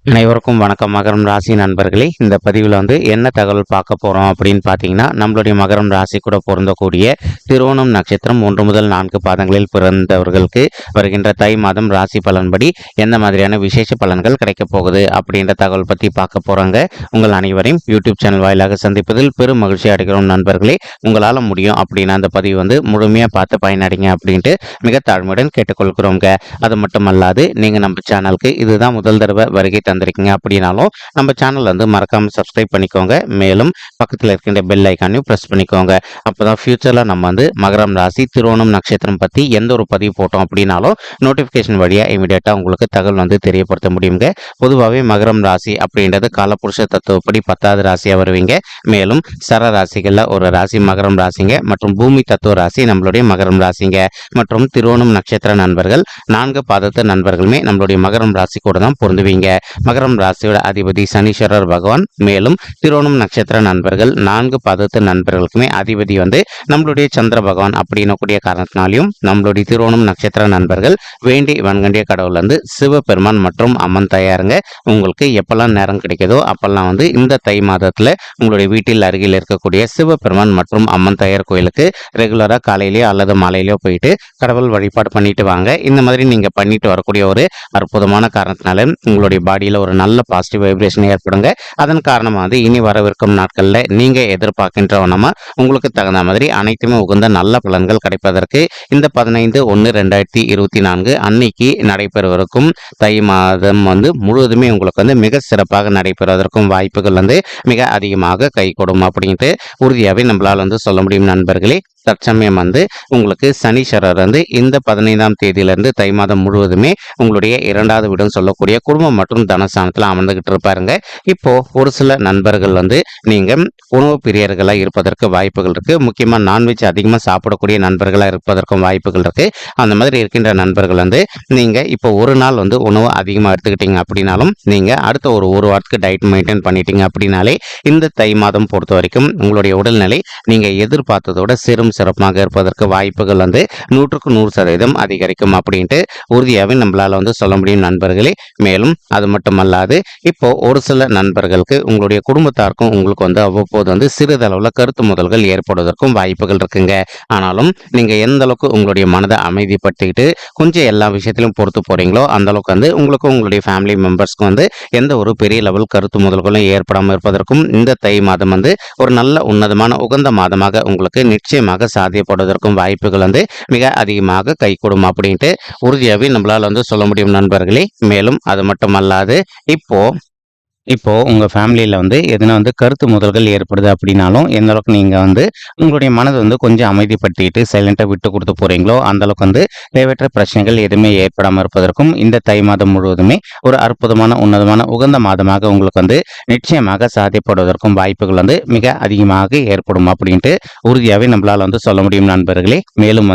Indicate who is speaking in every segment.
Speaker 1: அனைவருக்கும் வணக்கம். மகரம் ராசி நண்பர்களே, இந்த பதிவில் என்ன தகவல் பார்க்க போகிறோம் அப்படின்னு பார்த்தீங்கன்னா, நம்மளுடைய மகரம் ராசி கூட பொருந்தக்கூடிய திருவோணம் நட்சத்திரம் 1 முதல் 4 பாதங்களில் பிறந்தவர்களுக்கு வருகின்ற தை மாதம் ராசி பலன்படி எந்த மாதிரியான விசேஷ பலன்கள் கிடைக்கப் போகுது அப்படின்ற தகவல் பற்றி பார்க்க போகிறாங்க. உங்கள் அனைவரையும் யூடியூப் சேனல் வாயிலாக சந்திப்பதில் பெரும் மகிழ்ச்சி அடைகிறோம் நண்பர்களே. உங்களால் முடியும் அப்படின்னா அந்த பதிவு முழுமையாக பார்த்து பயனடைங்க அப்படின்ட்டு மிக தாழ்மையுடன் கேட்டுக்கொள்கிறோங்க. அது மட்டுமல்லாது நீங்கள் நம்ம சேனலுக்கு இதுதான் முதல் தடவை வருகை தந்திருக்கீங்க அப்படின்னாலும் நம்ம சேனல் மறக்காம சப்ஸ்கிரைப் பண்ணிக்கோங்க. மேலும் பக்கத்தில் இருக்கின்ற பெல் ஐக்கானையும் பிரஸ் பண்ணிக்கோங்க. அப்போதான் ஃபியூச்சரில் நம்ம மகரம் ராசி திருவோணம் நட்சத்திரம் பற்றி எந்த ஒரு பதிவு போட்டோம் அப்படின்னாலும் நோட்டிஃபிகேஷன் வழியாக இமீடியட்டாக உங்களுக்கு தகவல் தெரியப்படுத்த முடியுங்க. பொதுவாகவே மகரம் ராசி அப்படின்றது காலபுருஷ தத்துவப்படி 10வது ராசியாக வருவீங்க. மேலும் சர ராசிகளில் ஒரு ராசி மகரம் ராசிங்க மற்றும் பூமி தத்துவ ராசி நம்மளுடைய மகரம் ராசிங்க. மற்றும் திருவோணம் நட்சத்திர நண்பர்கள் 4 பாதத்து நண்பர்களுமே நம்மளுடைய மகரம் ராசி கூட தான் பொருந்துவீங்க. மகரம் ராசியோட அதிபதி சனீஸ்வரர் பகவான். மேலும் திருவோணம் நட்சத்திர நண்பர்கள் 4 பாதத்து நண்பர்களுக்குமே அதிபதி நம்மளுடைய சந்திர பகவான் அப்படின்னு கூடிய காரணத்தினாலையும் நம்மளுடைய திருவோணம் நட்சத்திர நண்பர்கள் வேண்டி வன்கண்டிய கடவுள் சிவபெருமான் மற்றும் அம்மன் தயாருங்க. உங்களுக்கு எப்பெல்லாம் நேரம் கிடைக்குதோ அப்பெல்லாம் இந்த தை மாதத்துல உங்களுடைய வீட்டில் அருகில் இருக்கக்கூடிய சிவபெருமான் மற்றும் அம்மன் தயார் கோயிலுக்கு ரெகுலரா காலையிலேயோ அல்லது மாலையிலேயோ போயிட்டு கடவுள் வழிபாடு பண்ணிட்டு வாங்க. இந்த மாதிரி நீங்க பண்ணிட்டு வரக்கூடிய ஒரு அற்புதமான காரணத்தினால உங்களுடைய பாடியில் ஒரு நல்ல பாசிட்டிவ் வைப்ரேஷன் ஏற்படுங்க. அதன் காரணமாக இனி வரவிருக்கும் நாட்களில் நீங்க எதிர்பார்க்கின்றவனமா உங்களுக்கு தகுந்த மாதிரி அனைத்துமே உகந்த நல்ல பலன்கள் கிடைப்பதற்கு இந்த 15/1/2024 அன்னைக்கு நடைபெறுவதற்கும் தை மாதம் முழுவதுமே உங்களுக்கு மிக சிறப்பாக நடைபெறுவதற்கும் வாய்ப்புகள் மிக அதிகமாக கை கொடும் அப்படின்ட்டு உறுதியாகவே நம்மளால் சொல்ல முடியும் நண்பர்களே. தற்சமயம் உங்களுக்கு சனீஸ்வரர் இந்த 15ஆம் தேதியிலிருந்து தை மாதம் முழுவதுமே உங்களுடைய 2வது வீடுன்னு சொல்லக்கூடிய குடும்பம் மற்றும் தனஸ்தானத்தில் அமர்ந்துகிட்டு இருப்பாருங்க. இப்போ ஒரு சில நண்பர்கள் நீங்க உணவு பிரியர்களாக இருப்பதற்கு வாய்ப்புகள் இருக்கு. முக்கியமா நான்வெஜ் அதிகமாக சாப்பிடக்கூடிய நண்பர்களாக இருப்பதற்கும் வாய்ப்புகள் இருக்கு. அந்த மாதிரி இருக்கின்ற நண்பர்கள் நீங்க இப்போ ஒரு நாள் உணவு அதிகமாக எடுத்துக்கிட்டீங்க அப்படின்னாலும் நீங்க அடுத்த ஒரு வாரத்துக்கு டயட் மெயின்டைன் பண்ணிட்டீங்க அப்படின்னாலே இந்த தை மாதம் பொறுத்த வரைக்கும் உங்களுடைய உடல்நிலை நீங்க எதிர்பார்த்ததோட சிறப்பாக இருப்பதற்கு வாய்ப்புகள் 100க்கு 100% அதிகரிக்கும் அப்படின்ட்டு உறுதியாகவே நம்மளால சொல்ல முடியும் நண்பர்களே. மேலும் அது மட்டுமல்லாது இப்போ ஒரு சில நண்பர்களுக்கு உங்களுடைய குடும்பத்தாருக்கும் உங்களுக்கு அவ்வப்போது சிறிதளவில் கருத்து முதல்கள் ஏற்படுவதற்கும் வாய்ப்புகள் இருக்குங்க. ஆனாலும் நீங்க எந்த அளவுக்கு உங்களுடைய மனதை அமைதிப்படுத்திக்கிட்டு கொஞ்சம் எல்லா விஷயத்திலும் பொறுத்து போறீங்களோ அந்த அளவுக்கு உங்களுக்கும் உங்களுடைய ஃபேமிலி மெம்பர்ஸ்க்கும் எந்த ஒரு பெரிய லெவல் கருத்து முதல்களும் ஏற்படாமல் இருப்பதற்கும் இந்த தை மாதம் ஒரு நல்ல உன்னதமான உகந்த மாதமாக உங்களுக்கு நிச்சயமாக சாத்தியப்படுவதற்கும் வாய்ப்புகள் மிக அதிகமாக கைகூடும் அப்படின்ட்டு உறுதியாகவே நம்மளால சொல்ல முடியும் நண்பர்களே. மேலும் அது மட்டுமல்லாது இப்போ உங்கள் ஃபேமிலியில் எதுனா கருத்து முதல்கள் ஏற்படுது அப்படின்னாலும் எந்த அளவுக்கு நீங்கள் உங்களுடைய மனதை கொஞ்சம் அமைதிப்படுத்திட்டு சைலண்ட்டாக விட்டு கொடுத்து போகிறீங்களோ அந்தளவுக்கு தேவையற்ற பிரச்சனைகள் எதுவுமே ஏற்படாமல் இருப்பதற்கும் இந்த தை மாதம் முழுவதுமே ஒரு அற்புதமான உன்னதமான உகந்த மாதமாக உங்களுக்கு நிச்சயமாக சாத்தியப்படுவதற்கும் வாய்ப்புகள் மிக அதிகமாக ஏற்படும் அப்படின்ட்டு உறுதியாகவே நம்மளால் சொல்ல முடியும் நண்பர்களே. மேலும்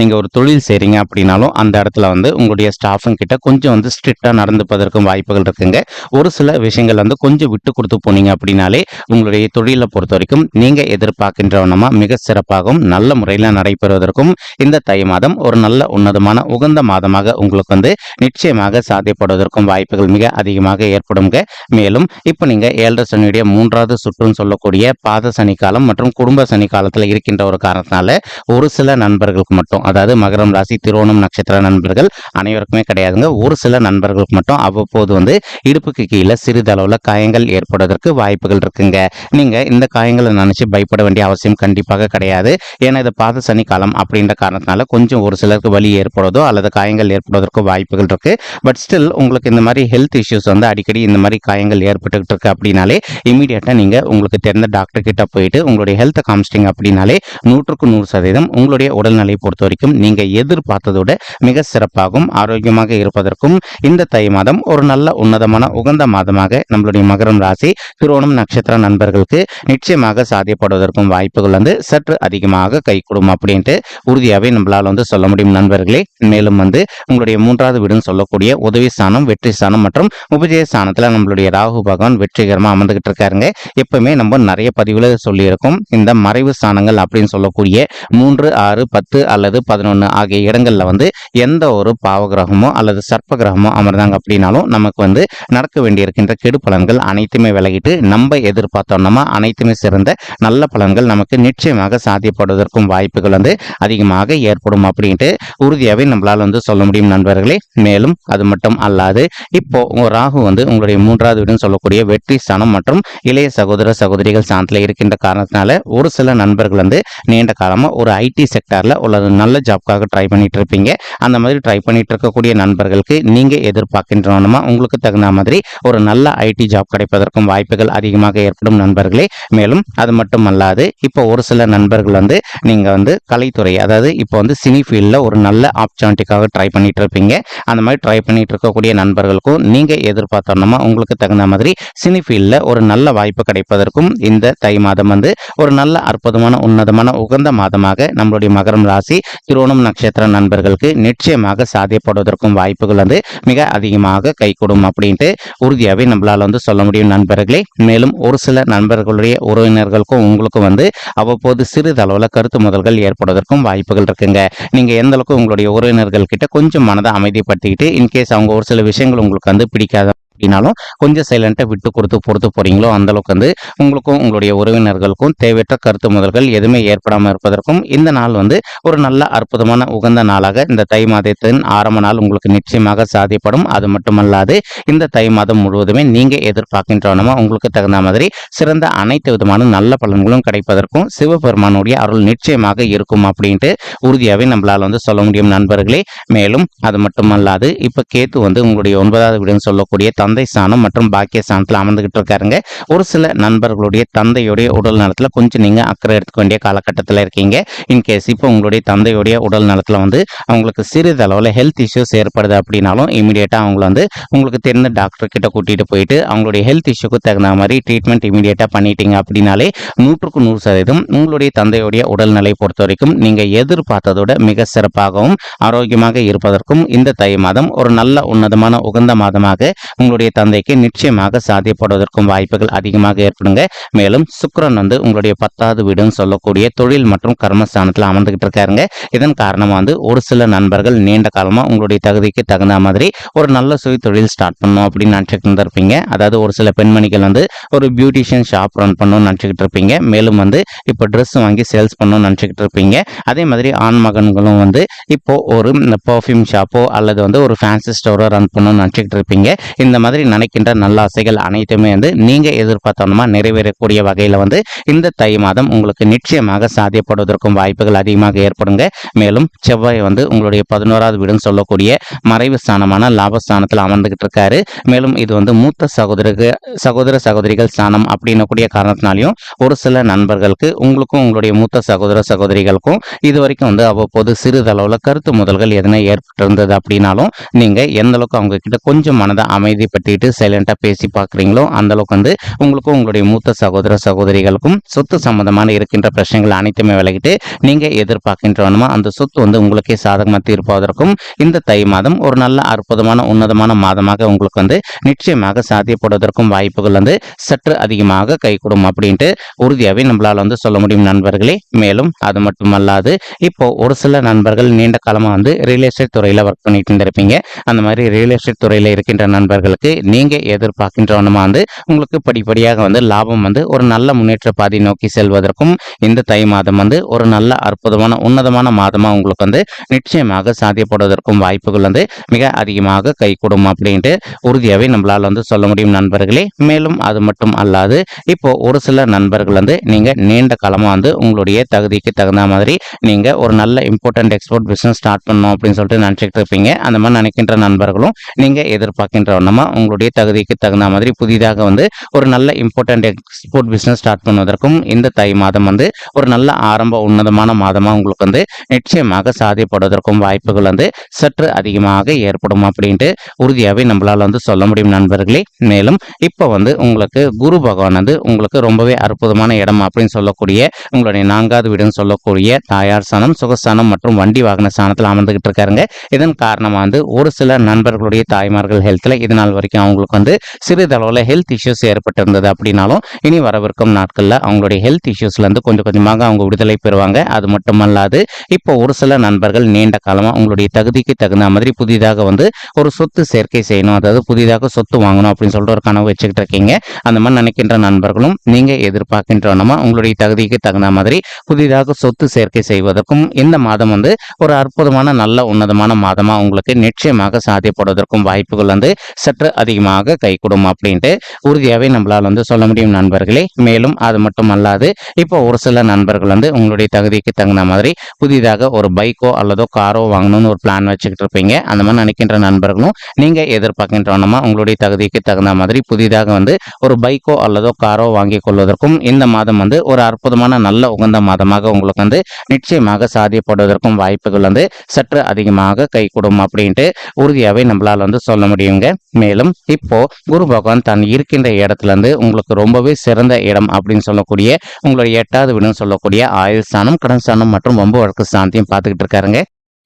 Speaker 1: நீங்கள் ஒரு தொழில் செய்கிறீங்க அப்படின்னாலும் அந்த இடத்துல உங்களுடைய ஸ்டாஃபுங்க கிட்ட கொஞ்சம் ஸ்ட்ரிக்டாக நடந்துப்பதற்கும் வாய்ப்புகள் இருக்குங்க. ஒரு சில விஷயங்கள் கொஞ்சம் விட்டு கொடுத்து போனீங்க அப்படின்னாலே உங்களுடைய தொழிலை பொறுத்த வரைக்கும் நீங்க எதிர்பார்க்கின்றவனமா மிக சிறப்பாகவும் நல்ல முறையில் நடைபெறுவதற்கும் இந்த தை மாதம் ஒரு நல்ல உன்னதமான உகந்த மாதமாக உங்களுக்கு நிச்சயமாக சாத்தியப்படுவதற்கும் வாய்ப்புகள் மிக அதிகமாக ஏற்படுங்க. மேலும் இப்போ நீங்க 7 சனியுடைய 3வது சுற்றுன்னு சொல்லக்கூடிய பாத சனி காலம் மற்றும் குடும்ப சனி காலத்தில் இருக்கின்ற ஒரு காரணத்தினால ஒரு சில நண்பர்களுக்கு மட்டும், அதாவது மகரம் ராசி திருவோணம் நட்சத்திர நண்பர்கள் அனைவருக்குமே கிடையாதுங்க, ஒரு சில நண்பர்களுக்கு மட்டும் அவ்வப்போது இடுப்புக்கு கீழே சிறிதளவு காயங்கள் ஏற்படுவதற்கு வாய்ப்புகள் இருக்குங்க. நீங்க இந்த காயங்களை நினைச்சு பயப்பட வேண்டிய அவசியம் கண்டிப்பாக கிடையாது. ஏன்னா இது பாத சனி காலம் அப்படின்ற காரணத்தினால கொஞ்சம் ஒரு சிலருக்கு வலி ஏற்படுவதோ அல்லது காயங்கள் ஏற்படுவதற்கு வாய்ப்புகள் இருக்கு. பட் ஸ்டில் உங்களுக்கு இந்த மாதிரி ஹெல்த் இஷ்யூஸ் அடிக்கடி இந்த மாதிரி காயங்கள் ஏற்பட்டுக்கிட்டு இருக்கு அப்படின்னாலே இமீடியட்டா நீங்க உங்களுக்கு தெரிந்த டாக்டர் கிட்ட போயிட்டு உங்களுடைய ஹெல்த்தை காமிச்சிட்டிங்க அப்படின்னாலே 100க்கு 100% உங்களுடைய உடல்நிலையை பொறுத்த வரைக்கும் நீங்க எதிர்பார்த்ததோட மிக சிறப்பாகவும் ஆரோக்கியமாக இருப்பதற்கும் இந்த தை மாதம் ஒரு நல்ல உன்னதமான உகந்த மாதமாக நம்மளுடைய மகரம் ராசி திருவோணம் நட்சத்திர நண்பர்களுக்கு நிச்சயமாக சாத்தியப்படுவதற்கும் வாய்ப்புகள் வந்து சற்று அதிகமாக கைகூடும் அப்படின்ட்டு உறுதியாகவே நம்மளால் வந்து சொல்ல முடியும் நண்பர்களே. மேலும் வந்து உங்களுடைய மூன்றாவது வீடுன்னு சொல்லக்கூடிய உதவி ஸ்தானம், வெற்றி ஸ்தானம் மற்றும் உபஜய ஸ்தானத்துல நம்மளுடைய ராகு பகவான் வெற்றிகரமா அமர்ந்துகிட்டு இருக்காருங்க. எப்பவுமே நம்ம நிறைய பதிவுல சொல்லியிருக்கோம், இந்த மறைவு ஸ்தானங்கள் அப்படின்னு சொல்லக்கூடிய 3, 6, 10 அல்லது 11 ஆகிய இடங்கள்ல வந்து எந்த ஒரு பாவகிரகமோ அல்லது சர்ப்ப கிரகமோ அமர்ந்தாங்க அப்படின்னாலும் நமக்கு வந்து நடக்க வேண்டியிருக்கின்ற கெடு பலன்கள் அனைத்துமே விலகிட்டு நம்ம எதிர்பார்த்தோம்னா அனைத்துமே சிறந்த நல்ல பலன்கள் நமக்கு நிச்சயமாக சாத்தியப்படுவதற்கும் வாய்ப்புகள் வந்து அதிகமாக ஏற்படும் அப்படின்ட்டு உறுதியாகவே நம்மளால் வந்து சொல்ல முடியும் நண்பர்களே. மேலும் அது மட்டும் அல்லாது இப்போ ராகு வந்து உங்களுடைய மூன்றாவது வீடுன்னு சொல்லக்கூடிய வெற்றி ஸ்தானம் மற்றும் இளைய சகோதர சகோதரிகள் ஸ்தானத்தில் இருக்கின்ற காரணத்தினால ஒரு சில நண்பர்கள் வந்து நீண்ட காலமாக ஒரு ஐடி செக்டர்ல ஒரு நல்ல ஜாப்காக ட்ரை பண்ணிட்டு இருப்பீங்க. அந்த மாதிரி ட்ரை பண்ணிட்டு இருக்கக்கூடிய நண்பர்களுக்கு நீங்க எதிர்பார்க்கின்றனமா உங்களுக்கு தகுந்த மாதிரி ஒரு நல்ல ஐடி ஜாப் கிடைப்பதற்கும் வாய்ப்புகள் அதிகமாக ஏற்படும் நண்பர்களே. மேலும் அது மட்டும் அல்லாது இப்போ ஒரு சில நண்பர்கள் வந்து நீங்க வந்து கலைத்துறை, அதாவது இப்போ வந்து சினி ஃபீல்டில் ஒரு நல்ல ஆப்பர்ச்சுனிட்டிக்காக ட்ரை பண்ணிட்டு இருப்பீங்க. அந்த மாதிரி ட்ரை பண்ணிட்டு இருக்கக்கூடிய நண்பர்களுக்கும் நீங்க எதிர்பார்த்தோம்னா உங்களுக்கு தகுந்த மாதிரி சினி ஃபீல்டில் ஒரு நல்ல வாய்ப்பு கிடைப்பதற்கும் இந்த தை மாதம் வந்து ஒரு நல்ல அற்புதமான உன்னதமான உகந்த மாதமாக நம்மளுடைய மகரம் ராசி திருவோணம் நட்சத்திர நண்பர்களுக்கு நிச்சயமாக சாத்தியப்படுவதற்கும் வாய்ப்புகள் வந்து மிக அதிகமாக கைகூடும் அப்படின்ட்டு உறுதியாகவே நம்மளால வந்து சொல்ல முடியும் நண்பர்களே. மேலும் ஒரு சில நண்பர்களுடைய உறவினர்களுக்கும் உங்களுக்கும் வந்து அவ்வப்போது சிறிதளவில் கருத்து முதல்கள் ஏற்படுவதற்கும் வாய்ப்புகள் இருக்குங்க. நீங்க எந்த அளவுக்கு உங்களுடைய உறவினர்கள் கிட்ட கொஞ்சம் மனதை அமைதிப்படுத்திக்கிட்டு இன்கேஸ் அவங்க ஒரு சில விஷயங்கள் உங்களுக்கு வந்து பிடிக்காத அப்படின்னாலும் கொஞ்சம் சைலண்டா விட்டு கொடுத்து பொறுத்து போறீங்களோ அந்த அளவுக்கு வந்து உங்களுக்கும் உங்களுடைய உறவினர்களுக்கும் தேவையற்ற கருத்து முதல்கள் எதுவுமே ஏற்படாமல் இருப்பதற்கும் இந்த நாள் வந்து ஒரு நல்ல அற்புதமான உகந்த நாளாக இந்த தை மாதத்தின் ஆரம்ப நாள் உங்களுக்கு நிச்சயமாக சாத்தியப்படும். அது மட்டுமல்லாது இந்த தை மாதம் முழுவதுமே நீங்க எதிர்பார்க்கின்றனமா உங்களுக்கு தகுந்த மாதிரி சிறந்த அனைத்து விதமான நல்ல பலன்களும் கிடைப்பதற்கும் சிவபெருமானுடைய அருள் நிச்சயமாக இருக்கும் அப்படின்ட்டு உறுதியாகவே நம்மளால வந்து சொல்ல முடியும் நண்பர்களே. மேலும் அது மட்டுமல்லாது இப்ப கேத்து வந்து உங்களுடைய 9வது வீடுன்னு சொல்லக்கூடிய தந்தை ஸ்தானம் மற்றும் பாக்கிய ஸ்தானத்தில் அமர்ந்துகிட்டு இருக்காருங்க. ஒரு சில நண்பர்களுடைய தந்தையுடைய உடல் நலத்தில் கொஞ்சம் நீங்க அக்கறை எடுத்துக்க வேண்டிய காலகட்டத்தில் இருக்கீங்க. இன்கேஸ் இப்போ உங்களுடைய தந்தையுடைய உடல் நலத்தில் வந்து அவங்களுக்கு சிறிதளவில் ஹெல்த் இஷ்யூஸ் ஏற்படுது அப்படின்னாலும் இமீடியட்டா அவங்கள வந்து உங்களுக்கு தெரிந்த டாக்டர் கிட்ட கூட்டிட்டு போயிட்டு அவங்களுடைய ஹெல்த் இஷ்யூக்கு தகுந்த மாதிரி ட்ரீட்மெண்ட் இமீடியட்டா பண்ணிட்டீங்க அப்படின்னாலே 100% உங்களுடைய தந்தையுடைய உடல்நிலை பொறுத்த வரைக்கும் நீங்க எதிர்பார்த்ததோட மிக சிறப்பாகவும் ஆரோக்கியமாக இருப்பதற்கும் இந்த தை மாதம் ஒரு நல்ல உன்னதமான உகந்த மாதமாக உங்களுடைய தந்தைக்கு நிச்சயமாக சாத்தியப்படுவதற்கும் வாய்ப்புகள் அதிகமாக ஏற்படுங்க. மேலும் சுக்கிரன் வந்து உங்களுடைய 10வது வீடுன்னு சொல்லக்கூடிய தொழில் மற்றும் கர்மஸ்தானத்தில் அமர்ந்துகிட்டு இருக்காருங்க. இதன் காரணமா வந்து ஒரு சில நண்பர்கள் நீண்ட காலமா உங்களுடைய தகுதிக்கு தகுந்த மாதிரி ஒரு நல்ல சுய தொழில் ஸ்டார்ட் பண்ணணும் அப்படின்னு நினைச்சுட்டு இருப்பீங்க. அதாவது ஒரு சில பெண்மணிகள் வந்து ஒரு பியூட்டிஷியன் ஷாப் ரன் பண்ணணும்னு நினைச்சுக்கிட்டு இருப்பீங்க. மேலும் வந்து இப்போ ட்ரெஸ் வாங்கி சேல்ஸ் பண்ணணும்னு நினைச்சுக்கிட்டு இருப்பீங்க. அதே மாதிரி ஆண் மகன்களும் வந்து இப்போ ஒரு பர்ஃப்யூம் ஷாப்போ அல்லது வந்து ஒரு ஃபேன்சி ஸ்டோரோ ரன் பண்ணணும்னு நினைச்சுக்கிட்டு இருப்பீங்க. இந்த மாதிரி நினைக்கின்ற நல்ல ஆசைகள் அனைத்துமே வந்து நீங்க எதிர்பார்த்தோம்னா நிறைவேறக்கூடிய வகையில வந்து இந்த தை மாதம் உங்களுக்கு நிச்சயமாக சாத்தியப்படுவதற்கும் வாய்ப்புகள் அதிகமாக ஏற்படுங்க. மேலும் செவ்வாய் வந்து உங்களுடைய 11வது வீடுன்னு சொல்லக்கூடிய மறைவு ஸ்தானமான லாபஸ்தானத்தில் அமர்ந்துகிட்டு இருக்காரு. மேலும் இது வந்து மூத்த சகோதர சகோதரிகள் ஸ்தானம் அப்படின்னக்கூடிய காரணத்தினாலையும் ஒரு சில நண்பர்களுக்கு உங்களுக்கும் உங்களுடைய மூத்த சகோதர சகோதரிகளுக்கும் இது வரைக்கும் வந்து அவ்வப்போது சிறிதளவுல கருத்து முதல்கள் எதனா ஏற்பட்டிருந்தது அப்படின்னாலும் நீங்க எந்த அளவுக்கு அவங்க கிட்ட கொஞ்சம் மனதை அமைதிப்படுத்திட்டு சைலண்டா பேசி பார்க்குறீங்களோ அந்த அளவுக்கு வந்து உங்களுக்கும் உங்களுடைய மூத்த சகோதர சகோதரிகளுக்கும் சொத்து சம்பந்தமான இருக்கின்ற பிரச்சனைகள் அனைத்துமே விலகிட்டு நீங்க எதிர்பார்க்கின்றனமா அந்த சொத்து வந்து உங்களுக்கே சாதகமாக தீர்ப்பதற்கும் இந்த தை மாதம் ஒரு நல்ல அற்புதமான உன்னதமான மாதமாக உங்களுக்கு வந்து நிச்சயமாக சாத்தியப்படுவதற்கும் வாய்ப்புகள் வந்து சற்று அதிகமாக கைகூடும் அப்படின்ட்டு உறுதியாகவே நம்மளால வந்து சொல்ல முடியும் நண்பர்களே. மேலும் அது மட்டுமல்லாது இப்போ ஒரு சில நண்பர்கள் நீண்ட காலமா வந்து ரியல் எஸ்டேட் துறையில ஒர்க் பண்ணிட்டு இருந்திருப்பீங்க. அந்த மாதிரி ரியல் எஸ்டேட் துறையில இருக்கின்ற நண்பர்களுக்கு நீங்க எதிர்பார்க்கின்றவனமா வந்து உங்களுக்கு படிப்படியாக வந்து லாபம் வந்து ஒரு நல்ல முன்னேற்ற பாதை நோக்கி செல்வதற்கும் இந்த தை மாதம் வந்து ஒரு நல்ல அற்புதமான உன்னதமான மாதமா உங்களுக்கு வந்து நிச்சயமாக சாத்தியப்படுவதற்கும் வாய்ப்புகள் வந்து மிக அதிகமாக கைகூடும் அப்படின்ட்டு உறுதியாகவே நம்மளால வந்து சொல்ல முடியும் நண்பர்களே. மேலும் அது மட்டும் அல்லாது இப்போ ஒரு சில நண்பர்கள் வந்து நீங்க நீண்ட காலமா வந்து உங்களுடைய தகுதிக்கு தகுந்த மாதிரி நீங்க ஒரு நல்ல இம்பார்ட்டன்ட் எக்ஸ்போர்ட் பிசினஸ் ஸ்டார்ட் பண்ணணும் அப்படின்னு சொல்லிட்டு நினைச்சிட்டு இருப்பீங்க. அந்த மாதிரி நினைக்கின்ற நண்பர்களும் நீங்க எதிர்பார்க்கின்ற வண்ணமா உங்களுடைய தகுதிக்கு தகுந்த மாதிரி புதிதாக வந்து ஒரு நல்ல இம்பார்ட்டன்ட் எக்ஸ்போர்ட் பிஸ்னஸ் ஸ்டார்ட் பண்ணுவதற்கும் இந்த தை மாதம் வந்து ஒரு நல்ல ஆரம்ப உன்னதமான மாதமாக உங்களுக்கு வந்து நிச்சயமாக சாதிப்படுவதற்கும் வாய்ப்புகள் வந்து சற்று அதிகமாக ஏற்படும் அப்படின்ட்டு உறுதியாகவே நம்மளால் வந்து சொல்ல முடியும் நண்பர்களே. மேலும் இப்போ வந்து உங்களுக்கு குரு பகவான் வந்து உங்களுக்கு ரொம்பவே அற்புதமான இடம் அப்படின்னு சொல்லக்கூடிய உங்களுடைய 4வது வீடுன்னு சொல்லக்கூடிய தாயார் ஸ்தானம், சுகஸ்தானம் மற்றும் வண்டி வாகன ஸ்தானத்தில் அமர்ந்துகிட்டு இருக்காருங்க. இதன் காரணமாக வந்து ஒரு சில நண்பர்களுடைய தாய்மார்கள் ஹெல்த்தில் இது நாள் வரைக்கும் அவங்களுக்கு வந்து சிறிதளவில் ஹெல்த் இஷ்யூஸ் ஏற்பட்டிருந்தது அப்படின்னாலும் இனி வரவிருக்கும் நாட்களில் அவங்களுடைய ஹெல்த் இஷ்யூஸ்லேருந்து கொஞ்சம் கொஞ்சமாக அவங்க விடுதலை பெறுவாங்க. அது மட்டுமல்லாது இப்போ ஒரு சில நண்பர்கள் நீண்ட காலமாக உங்களுடைய தகுதிக்கு தகுந்த மாதிரி புதிதாக வந்து ஒரு சொத்து சேர்க்கை செய்யணும், அதாவது புதிதாக சொத்து வாங்கணும் அப்படின்னு சொல்லிட்டு ஒரு கனவு வச்சுக்கிட்டு இருக்கீங்க. அந்த மாதிரி நினைக்கின்ற நண்பர்களும் நீங்கள் எதிர்பார்க்கின்றனமா உங்களுடைய தகுதிக்கு தகுந்த மாதிரி புதிதாக சொத்து சேர்க்கை செய்வதற்கும் இந்த மாதம் வந்து ஒரு அற்புதமான நல்ல உன்னதமான மாதமாக உங்களுக்கு நிச்சயமாக சாத்தியப்படுவதற்கும் வாய்ப்புகள் வந்து சற்று அதிகமாக கைகூடும் அப்படின்ட்டு உறுதியாகவே நம்மளால் வந்து சொல்ல முடியும் நண்பர்களே. மேலும் அது மட்டும் அல்லாது இப்போ ஒரு சில நண்பர்கள் வந்து உங்களுடைய தகுதிக்கு தகுந்த மாதிரி புதிதாக ஒரு பைக்கோ அல்லதோ காரோ வாங்கணும்னு ஒரு பிளான் வச்சுக்கிட்டு இருப்பீங்க. அந்த மாதிரி நினைக்கின்ற நண்பர்களும் நீங்கள் எதிர்பார்க்கின்றனமா உங்களுடைய தகுதிக்கு தகுந்த மாதிரி புதிதாக வந்து ஒரு பைக்கோ அல்லதோ காரோ வாங்கி கொள்வதற்கும் இந்த மாதம் வந்து ஒரு அற்புதமான நல்ல உகந்த மாதமாக உங்களுக்கு வந்து நிச்சயமாக சாத்தியப்படுவதற்கும் வாய்ப்புகள் வந்து சற்று அதிகமாக கைகூடும் அப்படின்ட்டு உறுதியாகவே நம்மளால் வந்து சொல்ல முடியுங்க. மேலும் இப்போ குரு பகவான் தான் இருக்கின்ற இடத்துல இருந்து உங்களுக்கு ரொம்பவே சிறந்த இடம் அப்படின்னு சொல்லக்கூடிய உங்களுடைய 8வது வீடுன்னு சொல்லக்கூடிய ஆயுள் ஸ்தானம், கடன் ஸ்தானம் மற்றும் வம்பு வழக்கு ஸ்தானத்தையும் பார்த்துக்கிட்டு இருக்காருங்க.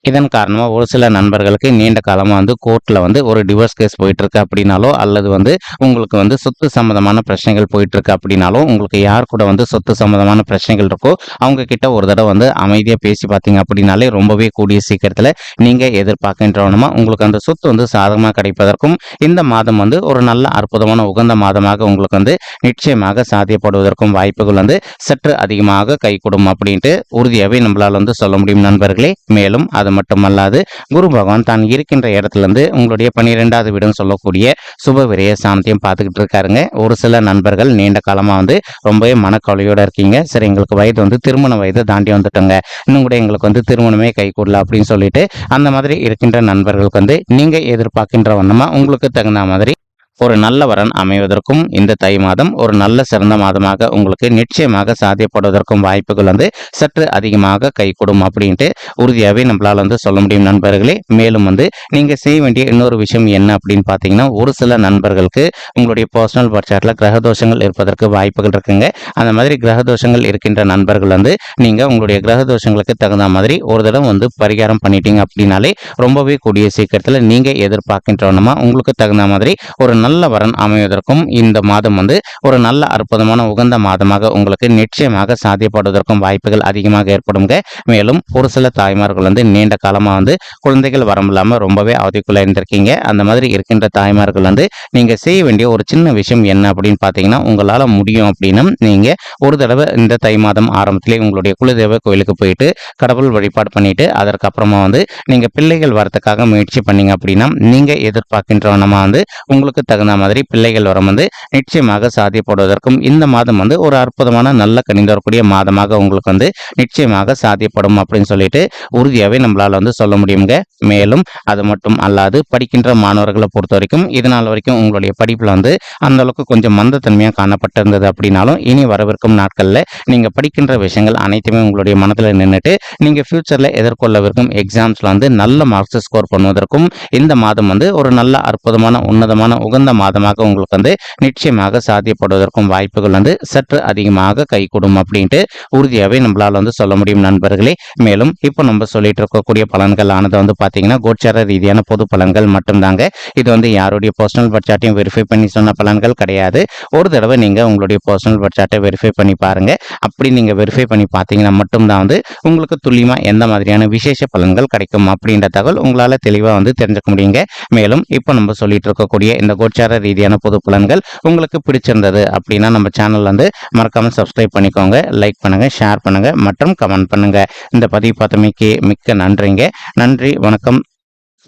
Speaker 1: இதன் காரணமாக ஒரு சில நண்பர்களுக்கு நீண்ட காலமாக வந்து கோர்ட்டில் வந்து ஒரு டிவோர்ஸ் கேஸ் போயிட்டுருக்கு அப்படின்னாலோ அல்லது வந்து உங்களுக்கு வந்து சொத்து சம்மந்தமான பிரச்சனைகள் போயிட்டுருக்கு அப்படின்னாலோ உங்களுக்கு யார் கூட வந்து சொத்து சம்மந்தமான பிரச்சனைகள் இருக்கோ அவங்க கிட்ட ஒரு தடவை வந்து அமைதியாக பேசி பார்த்தீங்க அப்படின்னாலே ரொம்பவே கூடிய சீக்கிரத்தில் நீங்கள் எதிர்பார்க்கின்றவனமா உங்களுக்கு அந்த சொத்து வந்து சாதகமாக கிடைப்பதற்கும் இந்த மாதம் வந்து ஒரு நல்ல அற்புதமான உகந்த மாதமாக உங்களுக்கு வந்து நிச்சயமாக சாத்தியப்படுவதற்கும் வாய்ப்புகள் வந்து சற்று அதிகமாக கைகூடும் அப்படின்ட்டு உறுதியாகவே நம்மளால் வந்து சொல்ல முடியும் நண்பர்களே. மேலும் அது மட்டுமல்லாது குரு பகவான் தான் இருக்கின்ற இடத்துல இருந்து உங்களுடைய 12வது வீடுன்னு சொல்லக்கூடிய சுப விரய ஸ்தானத்தையும் பார்த்துக்கிட்டு இருக்காருங்க. ஒரு சில நண்பர்கள் நீண்ட காலமாக வந்து ரொம்பவே மனக்கவலையோடு இருக்கீங்க. சரி, எங்களுக்கு வயது வந்து திருமண வயதை தாண்டி வந்துட்டோங்க, இன்னும் கூட எங்களுக்கு வந்து திருமணமே கைகூடல அப்படின்னு சொல்லிட்டு அந்த மாதிரி இருக்கின்ற நண்பர்களுக்கு வந்து நீங்கள் எதிர்பார்க்கின்ற வண்ணமா உங்களுக்கு தகுந்த மாதிரி ஒரு நல்ல வரன் அமைவதற்கும் இந்த தை மாதம் ஒரு நல்ல சிறந்த மாதமாக உங்களுக்கு நிச்சயமாக சாத்தியப்படுவதற்கும் வாய்ப்புகள் வந்து சற்று அதிகமாக கைகூடும் அப்படின்ட்டு உறுதியாகவே நம்மளால் வந்து சொல்ல முடியும் நண்பர்களே. மேலும் வந்து நீங்கள் செய்ய வேண்டிய இன்னொரு விஷயம் என்ன அப்படின்னு பார்த்தீங்கன்னா, ஒரு சில நண்பர்களுக்கு உங்களுடைய பர்சனல் பட்ஜெட்டில் கிரகதோஷங்கள் இருப்பதற்கு வாய்ப்புகள் இருக்குங்க. அந்த மாதிரி கிரகதோஷங்கள் இருக்கின்ற நண்பர்கள் வந்து நீங்கள் உங்களுடைய கிரகதோஷங்களுக்கு தகுந்த மாதிரி ஒரு தடவை வந்து பரிகாரம் பண்ணிட்டீங்க அப்படின்னாலே ரொம்பவே கூடிய சீக்கிரத்தில் நீங்கள் எதிர்பார்க்கின்றவனமா உங்களுக்கு தகுந்த மாதிரி ஒரு நல்ல வரன் அமைவதற்கும் இந்த மாதம் வந்து ஒரு நல்ல அற்புதமான உகந்த மாதமாக உங்களுக்கு நிச்சயமாக சாத்தியப்படுவதற்கும் வாய்ப்புகள் அதிகமாக ஏற்படுங்க. மேலும் ஒரு சில தாய்மார்கள் வந்து நீண்ட காலமாக வந்து குழந்தைகள் வரம் இல்லாமல் ரொம்பவே அவதிக்குள்ள இருந்திருக்கீங்க. அந்த மாதிரி இருக்கின்ற தாய்மார்கள் வந்து நீங்கள் செய்ய வேண்டிய ஒரு சின்ன விஷயம் என்ன அப்படின்னு பார்த்தீங்கன்னா, உங்களால் முடியும் அப்படின்னா நீங்கள் ஒரு தடவை இந்த தை மாதம் ஆரம்பத்திலே உங்களுடைய குலதெய்வ கோயிலுக்கு போயிட்டு கடவுள் வழிபாடு பண்ணிட்டு அதற்கப்புறமா வந்து நீங்கள் பிள்ளைகள் வரத்துக்காக முயற்சி பண்ணீங்க அப்படின்னா நீங்கள் எதிர்பார்க்கின்றவனமா வந்து உங்களுக்கு தகுந்த மாதிரி பிள்ளைகள் வரம் வந்து நிச்சயமாக சாத்தியப்படுவதற்கும் இந்த மாதம் வந்து ஒரு அற்புதமான நல்ல கணிந்து வரக்கூடிய மாதமாக உங்களுக்கு வந்து நிச்சயமாக சாத்தியப்படும் அப்படின்னு சொல்லிட்டு உறுதியாகவே நம்மளால் வந்து சொல்ல முடியுங்க. மேலும் அது மட்டும் அல்லாது படிக்கின்ற மாணவர்களை பொறுத்த வரைக்கும் இதனால் வரைக்கும் உங்களுடைய படிப்பில் வந்து அந்த அளவுக்கு கொஞ்சம் மந்தத்தன்மையாக காணப்பட்டிருந்தது அப்படின்னாலும் இனி வரவிருக்கும் நாட்களில் நீங்கள் படிக்கின்ற விஷயங்கள் அனைத்துமே உங்களுடைய மனதில் நின்றுட்டு நீங்கள் ஃபியூச்சரில் எதிர்கொள்ளவிருக்கும் எக்ஸாம்ஸில் வந்து நல்ல மார்க்ஸ் ஸ்கோர் பண்ணுவதற்கும் இந்த மாதம் வந்து ஒரு நல்ல அற்புதமான உன்னதமான உகந்த மாதமாக உங்களுக்கு வந்து நிச்சயமாக சாத்தியப்படுவதற்கும் வாய்ப்புகள் வந்து சற்று அதிகமாக கைகூடும் அப்படின்ட்டு உறுதியாகவே நம்மளால் வந்து சொல்ல முடியும் நண்பர்களே. மேலும் இப்போ நம்ம சொல்லிட்டு இருக்கக்கூடிய பலன்கள் ஆனது வந்து பார்த்தீங்கன்னா கோச்சார ரீதியான பொது பலன்கள் மட்டும்தாங்க. இது வந்து யாருடைய பர்சனல் பட்ஜெட்டையும் வெரிஃபை பண்ணி சொன்ன பலன்கள் கிடையாது. ஒரு தடவை நீங்கள் உங்களுடைய பர்சனல் பட்ஜெட்டை வெரிஃபை பண்ணி பாருங்க. அப்படி நீங்கள் வெரிஃபை பண்ணி பார்த்தீங்கன்னா மட்டும்தான் வந்து உங்களுக்கு துல்லியமாக எந்த மாதிரியான விசேஷ பலன்கள் கிடைக்கும் அப்படின்ற தகவல் உங்களால் தெளிவாக வந்து தெரிஞ்சுக்க முடியுங்க. மேலும் இப்போ நம்ம சொல்லிட்டு இருக்கக்கூடிய இந்த கோச்சார ரீதியான பொது பலன்கள் உங்களுக்கு பிடிச்சிருந்தது அப்படின்னா நம்ம சேனல் வந்து மறக்காம சப்ஸ்கிரைப் பண்ணிக்கோங்க, லைக் பண்ணுங்க, ஷேர் பண்ணுங்க மற்றும் கமெண்ட் பண்ணுங்க. இந்த பதிவு பார்த்தமைக்கு மிக்க நன்றிங்க. நன்றி, வணக்கம்.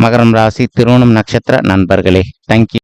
Speaker 1: மகரம் ராசி திருவோணம் நட்சத்திர நண்பர்களே, தேங்க்யூ.